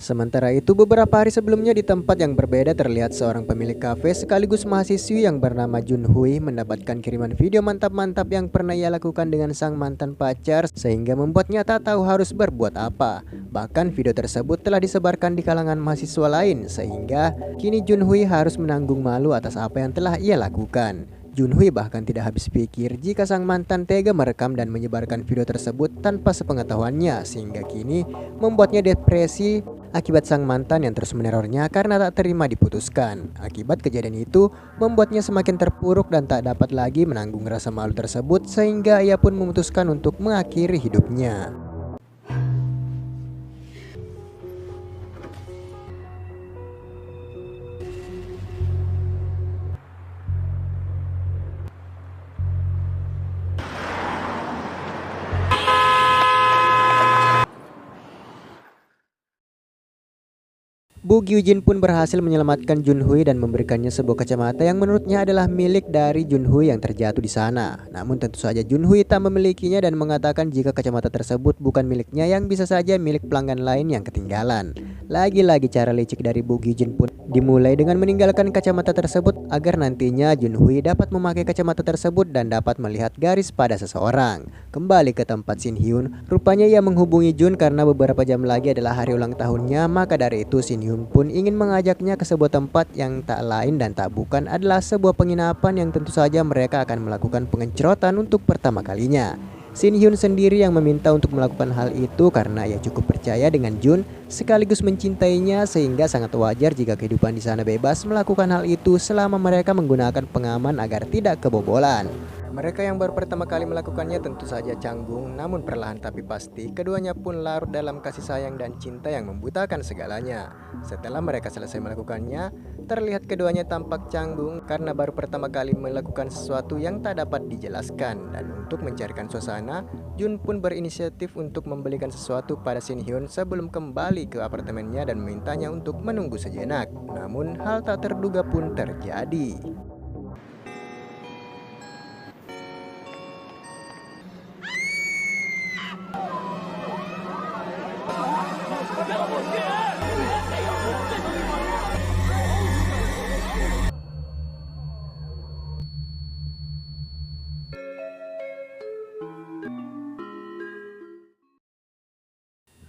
Sementara itu, beberapa hari sebelumnya di tempat yang berbeda terlihat seorang pemilik kafe sekaligus mahasiswi yang bernama Junhui mendapatkan kiriman video mantap-mantap yang pernah ia lakukan dengan sang mantan pacar sehingga membuatnya tak tahu harus berbuat apa. Bahkan video tersebut telah disebarkan di kalangan mahasiswa lain sehingga kini Junhui harus menanggung malu atas apa yang telah ia lakukan. Junhui bahkan tidak habis pikir jika sang mantan tega merekam dan menyebarkan video tersebut tanpa sepengetahuannya sehingga kini membuatnya depresi akibat sang mantan yang terus menerornya karena tak terima diputuskan. Akibat kejadian itu membuatnya semakin terpuruk dan tak dapat lagi menanggung rasa malu tersebut sehingga ia pun memutuskan untuk mengakhiri hidupnya. Bu Gyujin pun berhasil menyelamatkan Junhui dan memberikannya sebuah kacamata yang menurutnya adalah milik dari Junhui yang terjatuh di sana. Namun tentu saja Junhui tak memilikinya dan mengatakan jika kacamata tersebut bukan miliknya yang bisa saja milik pelanggan lain yang ketinggalan. Lagi-lagi cara licik dari Bu Gyujin pun dimulai dengan meninggalkan kacamata tersebut agar nantinya Junhui dapat memakai kacamata tersebut dan dapat melihat garis pada seseorang. Kembali ke tempat Shin Hyun, rupanya ia menghubungi Jun karena beberapa jam lagi adalah hari ulang tahunnya, maka dari itu Shin Hyun pun ingin mengajaknya ke sebuah tempat yang tak lain dan tak bukan adalah sebuah penginapan yang tentu saja mereka akan melakukan pengencrotan untuk pertama kalinya. Shin Hyun sendiri yang meminta untuk melakukan hal itu karena ia cukup percaya dengan Jun sekaligus mencintainya sehingga sangat wajar jika kehidupan di sana bebas melakukan hal itu selama mereka menggunakan pengaman agar tidak kebobolan. Mereka yang baru pertama kali melakukannya tentu saja canggung, namun perlahan tapi pasti keduanya pun larut dalam kasih sayang dan cinta yang membutakan segalanya. Setelah mereka selesai melakukannya, terlihat keduanya tampak canggung karena baru pertama kali melakukan sesuatu yang tak dapat dijelaskan. Dan untuk mencairkan suasana, Jun pun berinisiatif untuk membelikan sesuatu pada Shin Hyun sebelum kembali ke apartemennya dan memintanya untuk menunggu sejenak. Namun hal tak terduga pun terjadi.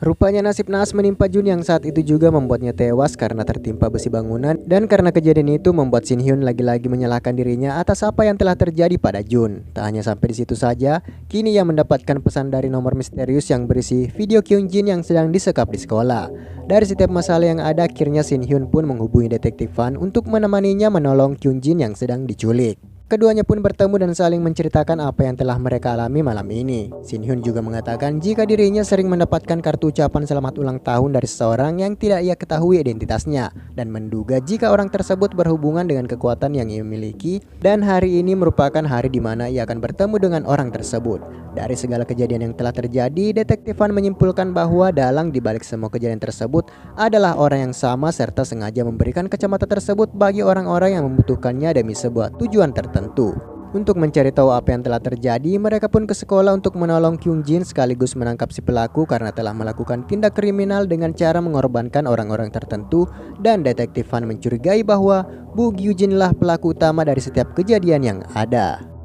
Rupanya nasib naas menimpa Jun yang saat itu juga membuatnya tewas karena tertimpa besi bangunan dan karena kejadian itu membuat Shin Hyun lagi-lagi menyalahkan dirinya atas apa yang telah terjadi pada Jun. Tak hanya sampai di situ saja, kini ia mendapatkan pesan dari nomor misterius yang berisi video Kyung Jin yang sedang disekap di sekolah. Dari setiap masalah yang ada, akhirnya Shin Hyun pun menghubungi detektif Fan untuk menemaninya menolong Kyung Jin yang sedang diculik. Keduanya pun bertemu dan saling menceritakan apa yang telah mereka alami malam ini. Shin Hyun juga mengatakan jika dirinya sering mendapatkan kartu ucapan selamat ulang tahun dari seseorang yang tidak ia ketahui identitasnya dan menduga jika orang tersebut berhubungan dengan kekuatan yang ia miliki dan hari ini merupakan hari di mana ia akan bertemu dengan orang tersebut. Dari segala kejadian yang telah terjadi, detektif Fan menyimpulkan bahwa dalang dibalik semua kejadian tersebut adalah orang yang sama serta sengaja memberikan kacamata tersebut bagi orang-orang yang membutuhkannya demi sebuah tujuan tertentu. Untuk mencari tahu apa yang telah terjadi, mereka pun ke sekolah untuk menolong Kyung Jin sekaligus menangkap si pelaku karena telah melakukan tindak kriminal dengan cara mengorbankan orang-orang tertentu dan detektif Fan mencurigai bahwa Bu Gyujin lah pelaku utama dari setiap kejadian yang ada.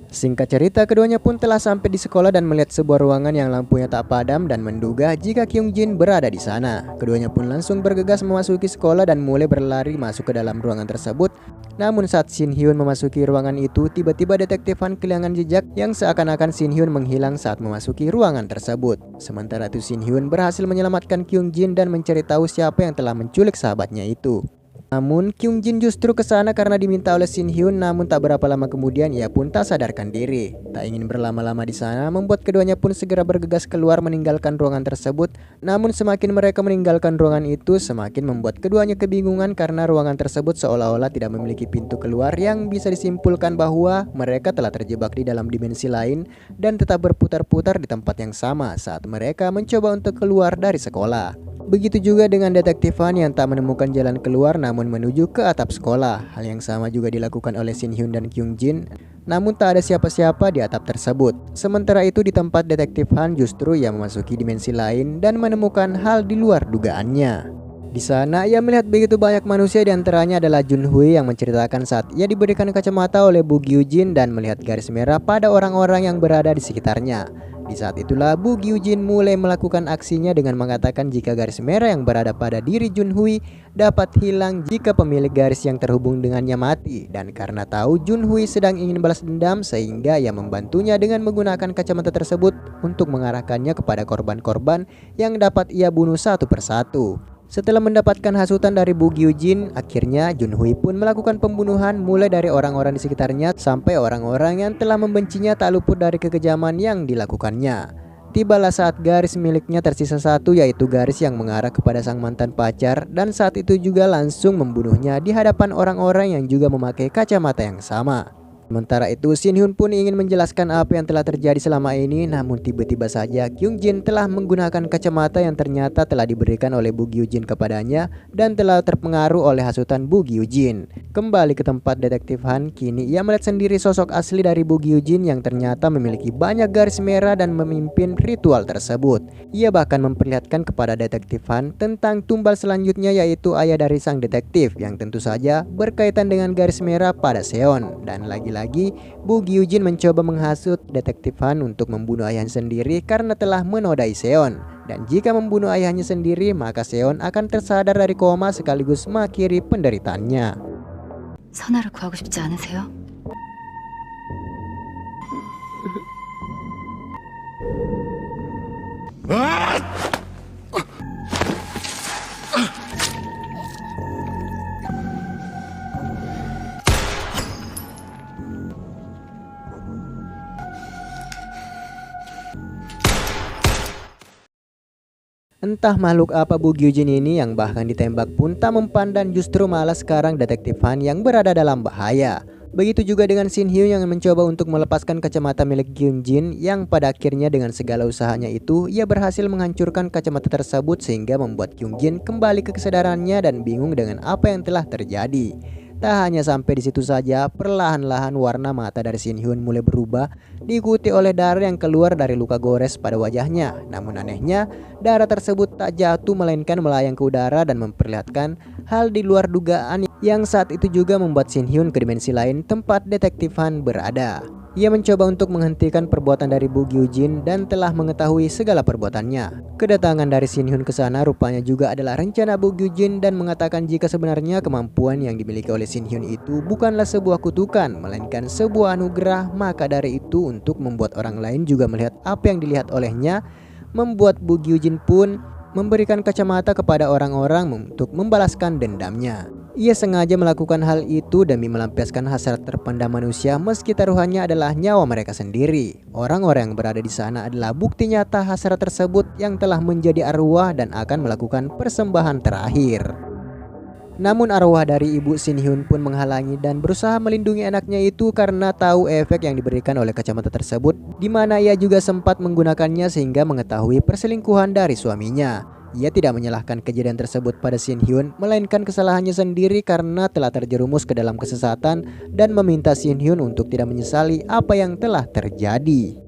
Singkat cerita, keduanya pun telah sampai di sekolah dan melihat sebuah ruangan yang lampunya tak padam dan menduga jika Kyung Jin berada di sana. Keduanya pun langsung bergegas memasuki sekolah dan mulai berlari masuk ke dalam ruangan tersebut. Namun saat Shin Hyun memasuki ruangan itu, tiba-tiba detektif Fan kehilangan jejak yang seakan-akan Shin Hyun menghilang saat memasuki ruangan tersebut. Sementara itu Shin Hyun berhasil menyelamatkan Kyung Jin dan mencari tahu siapa yang telah menculik sahabatnya itu. Namun Kyung Jin justru ke sana karena diminta oleh Shin Hyun, namun tak berapa lama kemudian ia pun tak sadarkan diri. Tak ingin berlama-lama di sana membuat keduanya pun segera bergegas keluar meninggalkan ruangan tersebut. Namun semakin mereka meninggalkan ruangan itu, semakin membuat keduanya kebingungan karena ruangan tersebut seolah-olah tidak memiliki pintu keluar yang bisa disimpulkan bahwa mereka telah terjebak di dalam dimensi lain dan tetap berputar-putar di tempat yang sama saat mereka mencoba untuk keluar dari sekolah. Begitu juga dengan detektif Han yang tak menemukan jalan keluar namun menuju ke atap sekolah. Hal yang sama juga dilakukan oleh Shin Hyun dan Kyung Jin, namun tak ada siapa-siapa di atap tersebut. Sementara itu di tempat detektif Han justru ia memasuki dimensi lain dan menemukan hal di luar dugaannya. Di sana ia melihat begitu banyak manusia, di antaranya adalah Jun Hui yang menceritakan saat ia diberikan kacamata oleh Bu Gyu Jin dan melihat garis merah pada orang-orang yang berada di sekitarnya. Di saat itulah Bu Gyu Jin mulai melakukan aksinya dengan mengatakan jika garis merah yang berada pada diri Jun Hui dapat hilang jika pemilik garis yang terhubung dengannya mati, dan karena tahu Jun Hui sedang ingin balas dendam sehingga ia membantunya dengan menggunakan kacamata tersebut untuk mengarahkannya kepada korban-korban yang dapat ia bunuh satu persatu. Setelah mendapatkan hasutan dari Bu Gyu Jin, akhirnya Jun Hui pun melakukan pembunuhan mulai dari orang-orang di sekitarnya sampai orang-orang yang telah membencinya tak luput dari kekejaman yang dilakukannya. Tibalah saat garis miliknya tersisa satu, yaitu garis yang mengarah kepada sang mantan pacar, dan saat itu juga langsung membunuhnya di hadapan orang-orang yang juga memakai kacamata yang sama. Sementara itu Shin Hyun pun ingin menjelaskan apa yang telah terjadi selama ini, namun tiba-tiba saja Kyung Jin telah menggunakan kacamata yang ternyata telah diberikan oleh Bu Gyu Jin kepadanya dan telah terpengaruh oleh hasutan Bu Gyu Jin. Kembali ke tempat detektif Han, kini ia melihat sendiri sosok asli dari Bu Gyu Jin yang ternyata memiliki banyak garis merah dan memimpin ritual tersebut. Ia bahkan memperlihatkan kepada detektif Han tentang tumbal selanjutnya, yaitu ayah dari sang detektif yang tentu saja berkaitan dengan garis merah pada Seon. Dan lagi-lagi Bu Gyu Jin mencoba menghasut detektif Han untuk membunuh ayahnya sendiri karena telah menodai Seon. Dan jika membunuh ayahnya sendiri maka Seon akan tersadar dari koma sekaligus mengakhiri penderitaannya. 선아를 구하고 싶지 않으세요? Entah makhluk apa Bu Gyu Jin ini yang bahkan ditembak pun tak mempan dan justru malah sekarang detektif Han yang berada dalam bahaya. Begitu juga dengan Shin Hyun yang mencoba untuk melepaskan kacamata milik Kyung Jin, yang pada akhirnya dengan segala usahanya itu ia berhasil menghancurkan kacamata tersebut sehingga membuat Kyung Jin kembali ke kesadarannya dan bingung dengan apa yang telah terjadi. Tak hanya sampai di situ saja, perlahan-lahan warna mata dari Shin Hyun mulai berubah, diikuti oleh darah yang keluar dari luka gores pada wajahnya. Namun anehnya, darah tersebut tak jatuh melainkan melayang ke udara dan memperlihatkan hal di luar dugaan yang saat itu juga membuat Shin Hyun ke dimensi lain tempat detektif Han berada. Ia mencoba untuk menghentikan perbuatan dari Bu Gyu Jin dan telah mengetahui segala perbuatannya. Kedatangan dari Shin Hyun ke sana rupanya juga adalah rencana Bu Gyu Jin dan mengatakan jika sebenarnya kemampuan yang dimiliki oleh Shin Hyun itu bukanlah sebuah kutukan melainkan sebuah anugerah. Maka dari itu untuk membuat orang lain juga melihat apa yang dilihat olehnya, membuat Bu Gyu Jin pun memberikan kacamata kepada orang-orang untuk membalaskan dendamnya. Ia sengaja melakukan hal itu demi melampiaskan hasrat terpendam manusia meski taruhannya adalah nyawa mereka sendiri. Orang-orang yang berada di sana adalah bukti nyata hasrat tersebut yang telah menjadi arwah dan akan melakukan persembahan terakhir. Namun arwah dari ibu Shin Hyun pun menghalangi dan berusaha melindungi anaknya itu karena tahu efek yang diberikan oleh kacamata tersebut, di mana ia juga sempat menggunakannya sehingga mengetahui perselingkuhan dari suaminya. Ia tidak menyalahkan kejadian tersebut pada Shin Hyun, melainkan kesalahannya sendiri karena telah terjerumus ke dalam kesesatan dan meminta Shin Hyun untuk tidak menyesali apa yang telah terjadi.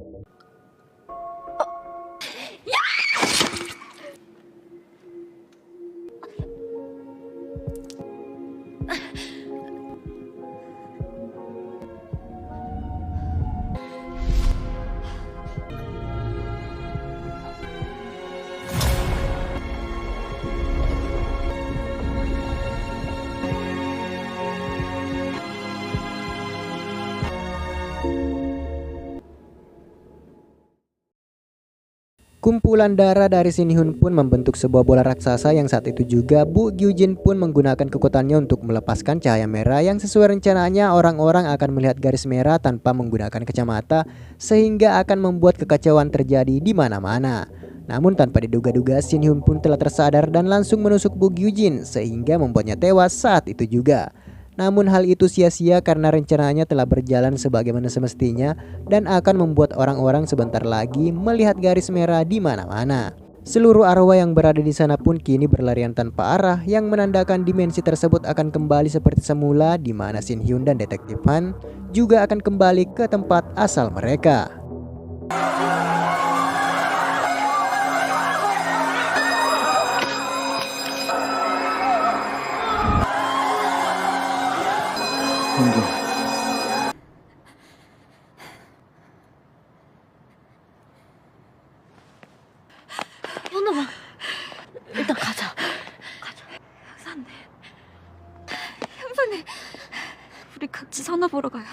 Kumpulan darah dari Shin Hyun pun membentuk sebuah bola raksasa yang saat itu juga Bu Gyu Jin pun menggunakan kekuatannya untuk melepaskan cahaya merah yang sesuai rencananya orang-orang akan melihat garis merah tanpa menggunakan kacamata sehingga akan membuat kekacauan terjadi di mana-mana. Namun tanpa diduga-duga Shin Hyun pun telah tersadar dan langsung menusuk Bu Gyu Jin sehingga membuatnya tewas saat itu juga. Namun hal itu sia-sia karena rencananya telah berjalan sebagaimana semestinya dan akan membuat orang-orang sebentar lagi melihat garis merah di mana-mana. Seluruh arwah yang berada di sana pun kini berlarian tanpa arah yang menandakan dimensi tersebut akan kembali seperti semula, di mana Shin Hyun dan Detektif Han juga akan kembali ke tempat asal mereka. 현우봐, 일단 가자. 형사님, 형사님, 우리 같이 선아 보러 가요.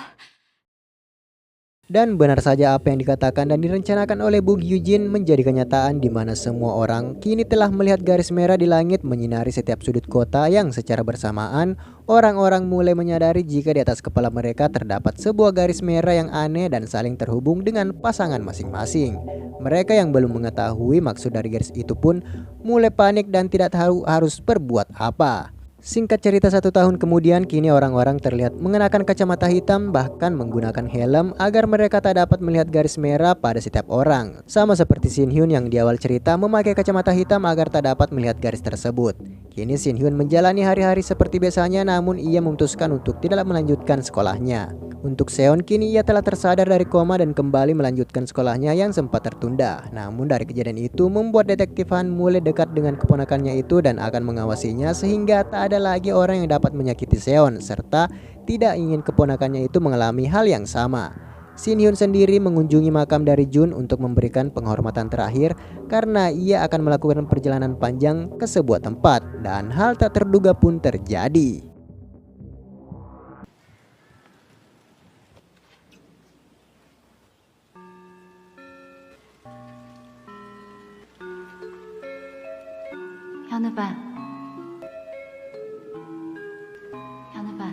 Dan benar saja apa yang dikatakan dan direncanakan oleh Bong Hyun-jin menjadi kenyataan, di mana semua orang kini telah melihat garis merah di langit menyinari setiap sudut kota, yang secara bersamaan orang-orang mulai menyadari jika di atas kepala mereka terdapat sebuah garis merah yang aneh dan saling terhubung dengan pasangan masing-masing. Mereka yang belum mengetahui maksud dari garis itu pun mulai panik dan tidak tahu harus berbuat apa. Singkat cerita, 1 tahun kemudian kini orang-orang terlihat mengenakan kacamata hitam, bahkan menggunakan helm agar mereka tak dapat melihat garis merah pada setiap orang. Sama seperti Shin Hyun yang di awal cerita memakai kacamata hitam agar tak dapat melihat garis tersebut. Kini Shin Hyun menjalani hari-hari seperti biasanya, namun ia memutuskan untuk tidak melanjutkan sekolahnya. Untuk Seon, kini ia telah tersadar dari koma dan kembali melanjutkan sekolahnya yang sempat tertunda. Namun dari kejadian itu membuat Detektif Han mulai dekat dengan keponakannya itu dan akan mengawasinya, sehingga tak ada lagi orang yang dapat menyakiti Seon, serta tidak ingin keponakannya itu mengalami hal yang sama. Shin Hyun sendiri mengunjungi makam dari Jun untuk memberikan penghormatan terakhir karena ia akan melakukan perjalanan panjang ke sebuah tempat, dan hal tak terduga pun terjadi. 현우봐, 현우봐.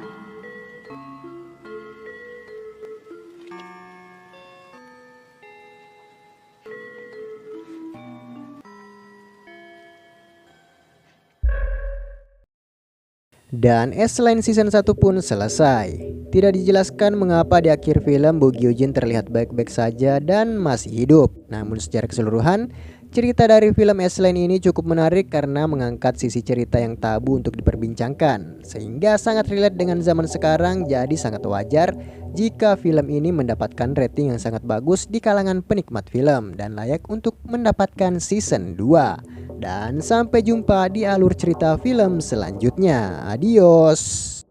Dan S-Line season 1 pun selesai. Tidak dijelaskan mengapa di akhir film Bong Hyun-jin terlihat baik-baik saja dan masih hidup. Namun secara keseluruhan, cerita dari film S-Line ini cukup menarik karena mengangkat sisi cerita yang tabu untuk diperbincangkan, sehingga sangat relate dengan zaman sekarang. Jadi sangat wajar jika film ini mendapatkan rating yang sangat bagus di kalangan penikmat film dan layak untuk mendapatkan season 2. Dan sampai jumpa di alur cerita film selanjutnya. Adios.